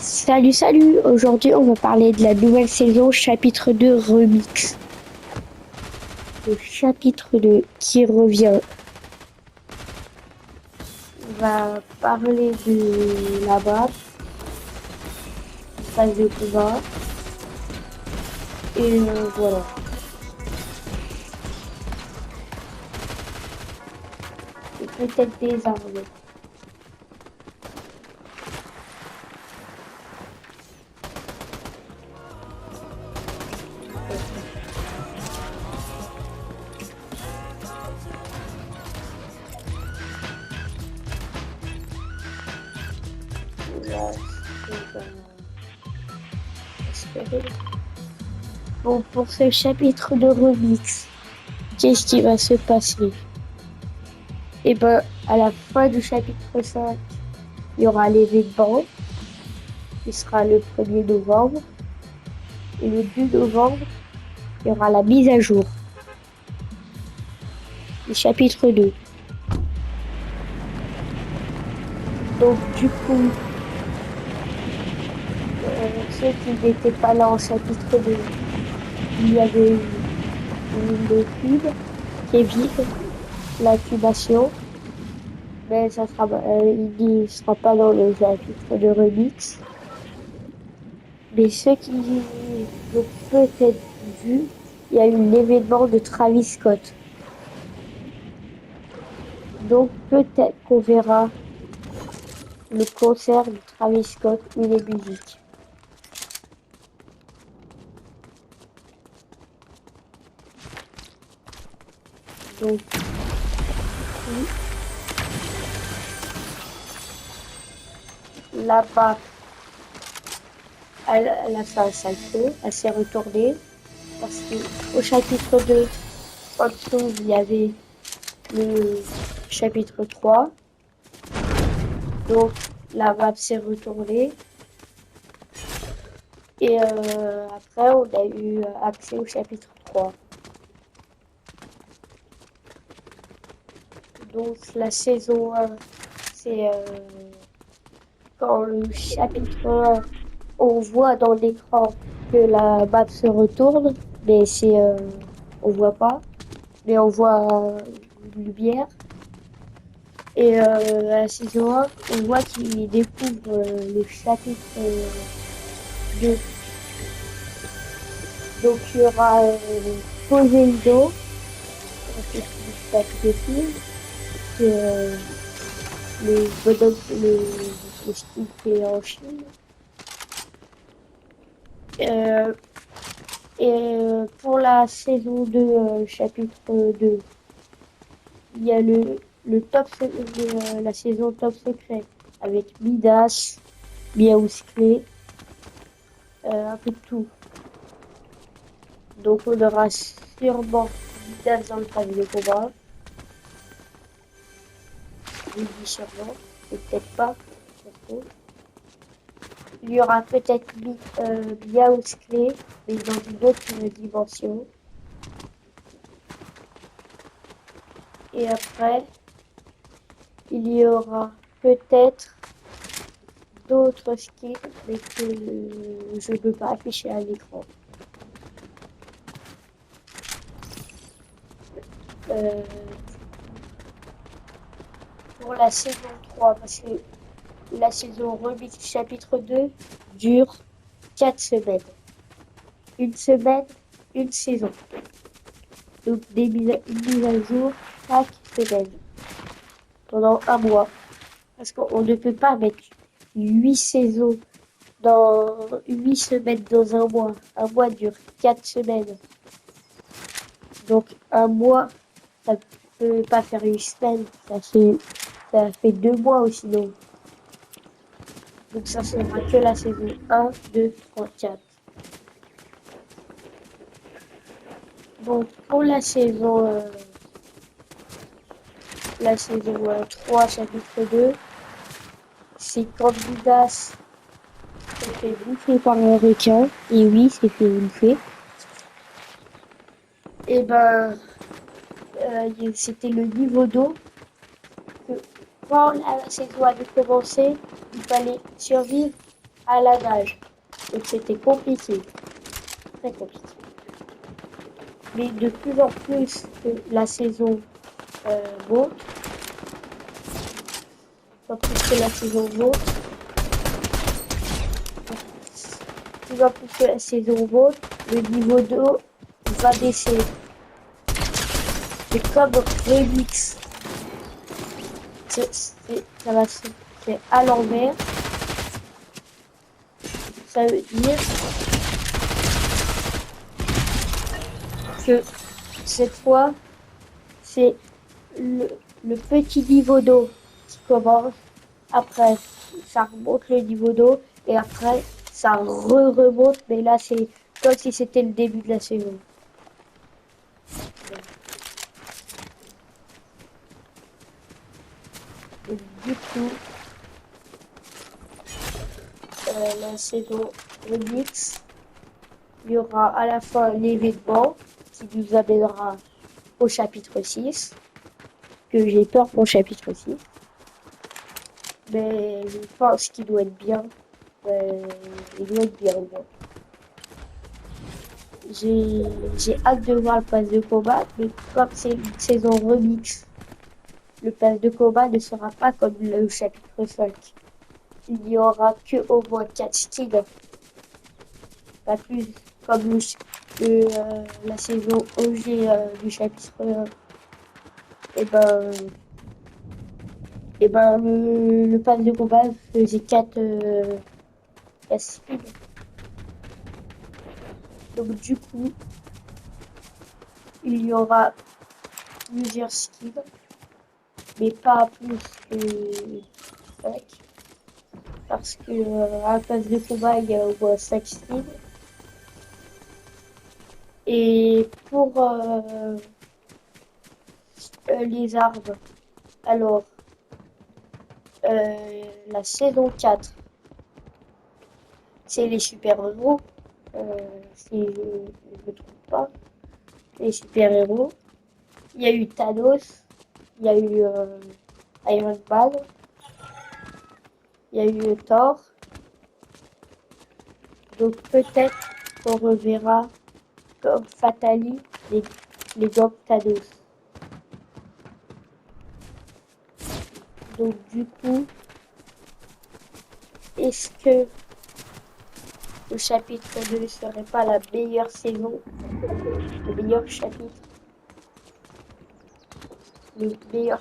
Salut, salut! Aujourd'hui, on va parler de la nouvelle saison, chapitre 2 Remix. Le chapitre 2 qui revient va parler de la map, du phase de combat, et voilà. Et peut-être des armes. Là, espérer. Bon, pour ce chapitre de Remix, qu'est-ce qui va se passer? Et ben, à la fin du chapitre 5, il y aura l'événement, qui sera le 1er novembre. Et le 2 novembre, il y aura la mise à jour du chapitre 2. Donc du coup, ceux qui n'étaient pas là en chapitre 2, il y avait le cube qui est vide, l'incubation, mais ça sera, il ne sera pas dans le chapitre de remix. Mais ceux qui l'ont peut-être vu, il y a eu l'événement de Travis Scott. Donc peut-être qu'on verra le concert de Travis Scott ou les musiques. Donc là-bas, elle a fait un salto, elle s'est retournée parce qu'au chapitre 2, en dessous, il y avait le chapitre 3. Donc la map s'est retournée et après on a eu accès au chapitre 3. Donc la saison 1, c'est quand le chapitre 1, on voit dans l'écran que la map se retourne, mais on voit pas, mais on voit une lumière. Et à la saison 1, on voit qu'il découvre le chapitre 2. Donc il y aura Poséidon, c'est une tête de film, que le bonhomme, le style qui est en Chine. Euh, et pour la saison 2, chapitre 2, il y a la saison Top Secret avec Midas, Miaus Clé, un peu de tout. Donc on aura sûrement Midas dans le phase de combat. Je dis sûrement, et peut-être pas. Il y aura peut-être Miaus Clé, mais dans une autre dimension. Et après, il y aura peut-être d'autres skins, mais que je ne peux pas afficher à l'écran. Euh, pour la saison 3, parce que la saison Remix chapitre 2 dure 4 semaines. Une semaine, une saison. Donc une mise à jour chaque semaine. Pendant un mois. Parce qu'on ne peut pas mettre 8 saisons dans 8 semaines dans un mois. Un mois dure 4 semaines. Donc un mois, ça peut pas faire 8 semaines. Ça fait 2 mois ou sinon. Donc ça sera que la saison 1, 2, 3, 4. Donc pour la saison 3, chapitre 2, c'est quand Midas s'est fait bouffer par un requin. Et oui, s'est fait bouffer. Et ben, c'était le niveau d'eau que quand la saison avait commencé, il fallait survivre à la nage. Donc c'était compliqué, très compliqué. Mais de plus en plus que la saison monte, pas plus que la saison monte, plus en plus que la saison monte, le niveau d'eau va baisser. C'est comme remix. Ça va se faire à l'envers. Ça veut dire que cette fois, c'est le petit niveau d'eau qui commence. Après, ça remonte le niveau d'eau et après, ça remonte. Mais là, c'est comme si c'était le début de la saison. Et du coup, la saison remix, il y aura à la fin l'événement qui nous amènera au chapitre 6. Que j'ai peur pour le chapitre 6. Mais je pense qu'il doit être bien. Il doit être bien. Bon. J'ai hâte de voir le pass de combat, mais comme c'est une saison remix, le pass de combat ne sera pas comme le chapitre 5. Il n'y aura que au moins 4 styles. Pas plus comme la saison OG du chapitre 1. Et ben le pass de combat faisait 4 styles. Donc du coup, il y aura plusieurs skills, mais pas plus que 5. Parce que à la phase de combat, il y a au moins 5 skills. Et pour les armes, alors la saison 4, c'est les super-héros. Si je ne me trompe pas, les super-héros. Il y a eu Thanos, il y a eu Iron Man, il y a eu Thor. Donc peut-être qu'on reverra comme Fatali les gants Thanos. Donc du coup, est-ce que le chapitre 2 ne serait pas la meilleure saison, le meilleur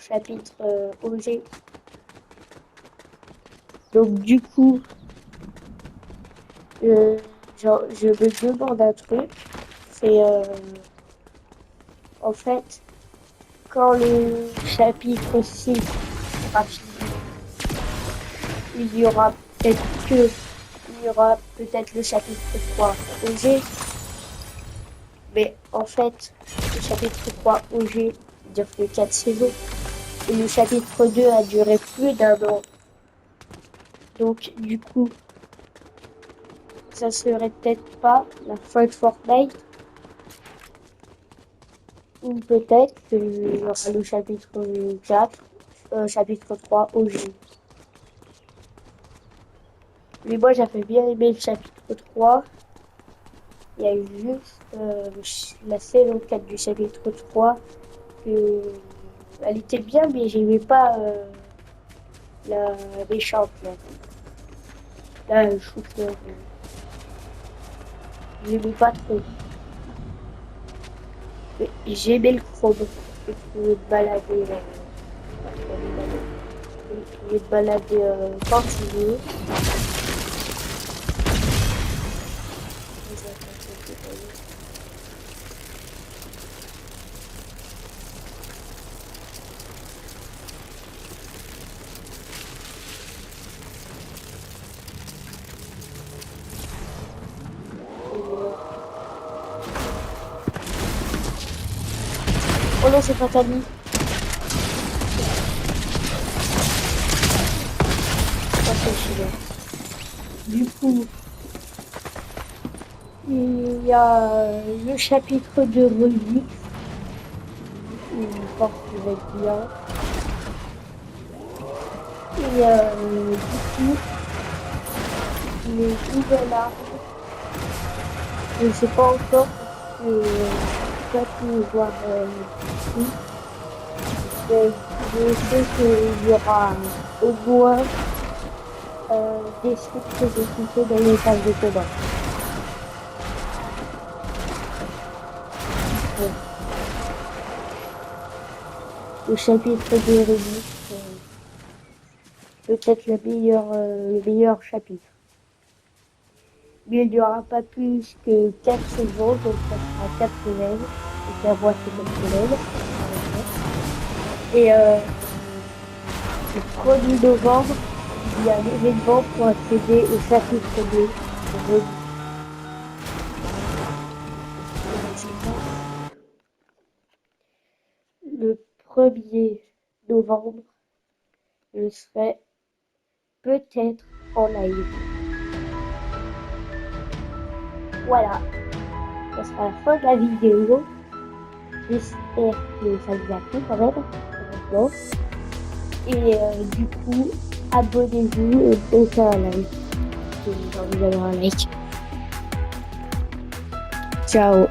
chapitre, OG? Donc du coup, je me demande un truc, c'est en fait quand le chapitre 6 sera fini, il y aura peut-être le chapitre 3 OG, mais en fait le chapitre 3 OG dure que 4 saisons et le chapitre 2 a duré plus d'un an. Donc du coup, ça serait peut-être pas la fin de Fortnite, ou peut-être qu'il y aura le chapitre 4, chapitre 3 OG. Mais moi j'avais bien aimé le chapitre 3. Il y a eu juste la saison 4 du chapitre 3 que elle était bien, mais j'aimais pas la méchante là. Là, je trouve que j'aimais pas trop. Mais j'aimais le chrome. Tu pouvais te balader, tu pouvais te balader quand tu veux. Oh non, c'est pas Tani. Ça, c'est celui-là. Du coup, il y a le chapitre de Remix. Je pense qu'il va être bien. Et du coup, il une nouvelle arme. Je ne sais pas encore parce que je n'ai pas pu voir ici. Mais je sais qu'il y aura au moins des scripts exécutés dans les phases de combat. Ouais. Le chapitre de Rubik, peut-être le meilleur chapitre. Mais il n'y aura pas plus que 4 saisons, donc ça sera 4 semaines. Donc la moitié de 4 semaines. Et le 1er novembre, il y a un événement pour accéder au chapitre 2 de Rubik. Le 1er novembre, je serai peut-être en live. Voilà, ça sera la fin de la vidéo. J'espère que ça vous a plu quand même, honnêtement. Et du coup, abonnez-vous et mettez un like si vous avez envie d'avoir un like. Ciao.